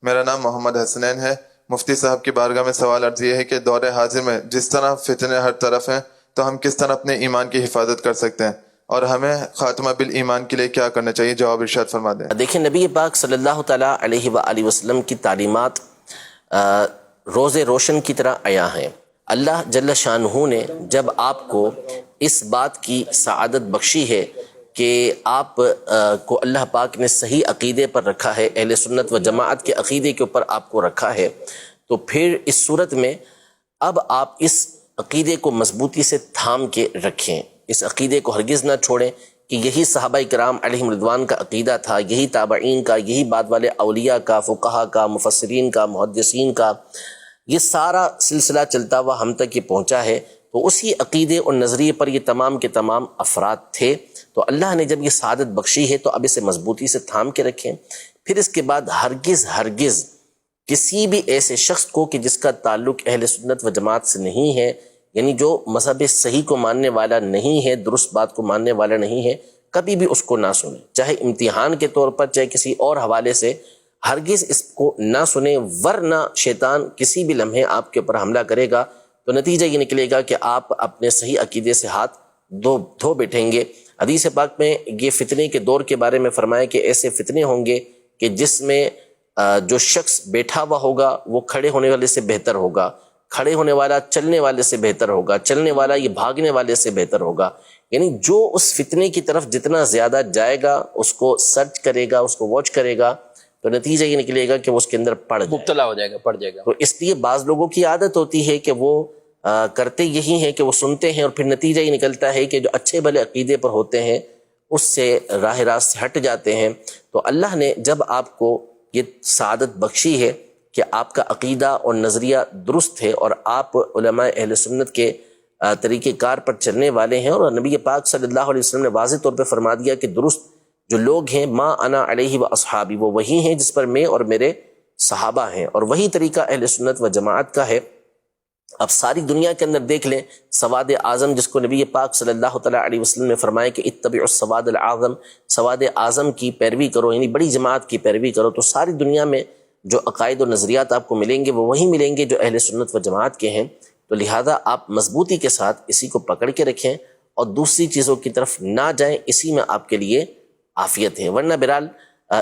میرا نام محمد حسنین ہے۔ مفتی صاحب کی بارگاہ میں سوال عرض یہ ہے کہ دور حاضر میں جس طرح فتنے ہر طرف ہیں تو ہم کس طرح اپنے ایمان کی حفاظت کر سکتے ہیں، اور ہمیں خاتمہ بالایمان کے لیے کیا کرنا چاہیے؟ جواب ارشاد فرما دیں۔ دیکھیں، نبی پاک صلی اللہ تعالیٰ علیہ وآلہ وسلم کی تعلیمات روز روشن کی طرح عیاں ہیں۔ اللہ جل شانہ نے جب آپ کو اس بات کی سعادت بخشی ہے کہ آپ کو اللہ پاک نے صحیح عقیدے پر رکھا ہے، اہل سنت و جماعت کے عقیدے کے اوپر آپ کو رکھا ہے، تو پھر اس صورت میں اب آپ اس عقیدے کو مضبوطی سے تھام کے رکھیں، اس عقیدے کو ہرگز نہ چھوڑیں کہ یہی صحابہ کرام علیہم رضوان کا عقیدہ تھا، یہی تابعین کا، یہی بعد والے اولیاء کا، فقہا کا، مفسرین کا، محدثین کا، یہ سارا سلسلہ چلتا ہوا ہم تک یہ پہنچا ہے۔ تو اسی عقیدے اور نظریے پر یہ تمام کے تمام افراد تھے، تو اللہ نے جب یہ سعادت بخشی ہے تو اب اسے مضبوطی سے تھام کے رکھیں۔ پھر اس کے بعد ہرگز کسی بھی ایسے شخص کو کہ جس کا تعلق اہل سنت و جماعت سے نہیں ہے، یعنی جو مذہب صحیح کو ماننے والا نہیں ہے، درست بات کو ماننے والا نہیں ہے، کبھی بھی اس کو نہ سنیں، چاہے امتحان کے طور پر، چاہے کسی اور حوالے سے، ہرگز اس کو نہ سنیں، ورنہ شیطان کسی بھی لمحے آپ کے اوپر حملہ کرے گا تو نتیجہ یہ نکلے گا کہ آپ اپنے صحیح عقیدے سے ہاتھ دھو بیٹھیں گے۔ حدیث پاک میں یہ فتنے کے دور کے بارے میں فرمایا کہ ایسے فتنے ہوں گے کہ جس میں جو شخص بیٹھا ہوا ہوگا وہ کھڑے ہونے والے سے بہتر ہوگا، کھڑے ہونے والا چلنے والے سے بہتر ہوگا، چلنے والا یہ بھاگنے والے سے بہتر ہوگا۔ یعنی جو اس فتنے کی طرف جتنا زیادہ جائے گا، اس کو سرچ کرے گا، اس کو واچ کرے گا، تو نتیجہ یہ نکلے گا کہ وہ اس کے اندر مبتلا ہو جائے گا، پڑ جائے گا۔ تو اس لیے بعض لوگوں کی عادت ہوتی ہے کہ وہ کرتے یہی ہیں کہ وہ سنتے ہیں اور پھر نتیجہ یہ نکلتا ہے کہ جو اچھے بھلے عقیدے پر ہوتے ہیں اس سے راہ راست سے ہٹ جاتے ہیں۔ تو اللہ نے جب آپ کو یہ سعادت بخشی ہے کہ آپ کا عقیدہ اور نظریہ درست ہے اور آپ علماء اہل سنت کے طریقہ کار پر چلنے والے ہیں، اور نبی پاک صلی اللہ علیہ وسلم نے واضح طور پہ فرما دیا کہ درست جو لوگ ہیں، ما انا علیہ و اصحابی، وہ وہی ہیں جس پر میں اور میرے صحابہ ہیں، اور وہی طریقہ اہل سنت و جماعت کا ہے۔ اب ساری دنیا کے اندر دیکھ لیں، سواد اعظم جس کو نبی پاک صلی اللہ تعالیٰ علیہ وسلم نے فرمایا کہ اتبعوا السواد الاعظم، سواد اعظم کی پیروی کرو، یعنی بڑی جماعت کی پیروی کرو، تو ساری دنیا میں جو عقائد و نظریات آپ کو ملیں گے وہ وہی ملیں گے جو اہل سنت و جماعت کے ہیں۔ تو لہذا آپ مضبوطی کے ساتھ اسی کو پکڑ کے رکھیں اور دوسری چیزوں کی طرف نہ جائیں، اسی میں آپ کے لیے عافیت ہے۔ ورنہ بہرحال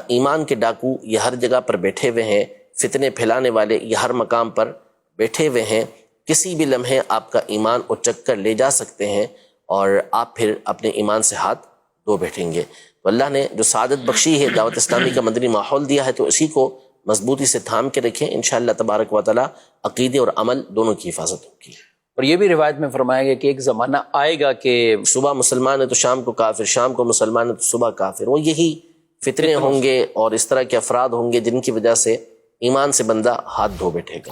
ایمان کے ڈاکو یہ ہر جگہ پر بیٹھے ہوئے ہیں، فتنے پھیلانے والے یہ ہر مقام پر بیٹھے ہوئے ہیں، کسی بھی لمحے آپ کا ایمان اچک کر لے جا سکتے ہیں اور آپ پھر اپنے ایمان سے ہاتھ دھو بیٹھیں گے۔ تو اللہ نے جو سعادت بخشی ہے، دعوت اسلامی کا مدنی ماحول دیا ہے، تو اسی کو مضبوطی سے تھام کے رکھیں، انشاءاللہ تبارک و تعالی عقیدے اور عمل دونوں کی حفاظت ہوگی۔ اور یہ بھی روایت میں فرمایا گیا کہ ایک زمانہ آئے گا کہ صبح مسلمان ہے تو شام کو کافر، شام کو مسلمان ہے تو صبح کافر، وہ یہی فتنے ہوں گے اور اس طرح کے افراد ہوں گے جن کی وجہ سے ایمان سے بندہ ہاتھ دھو بیٹھے گا۔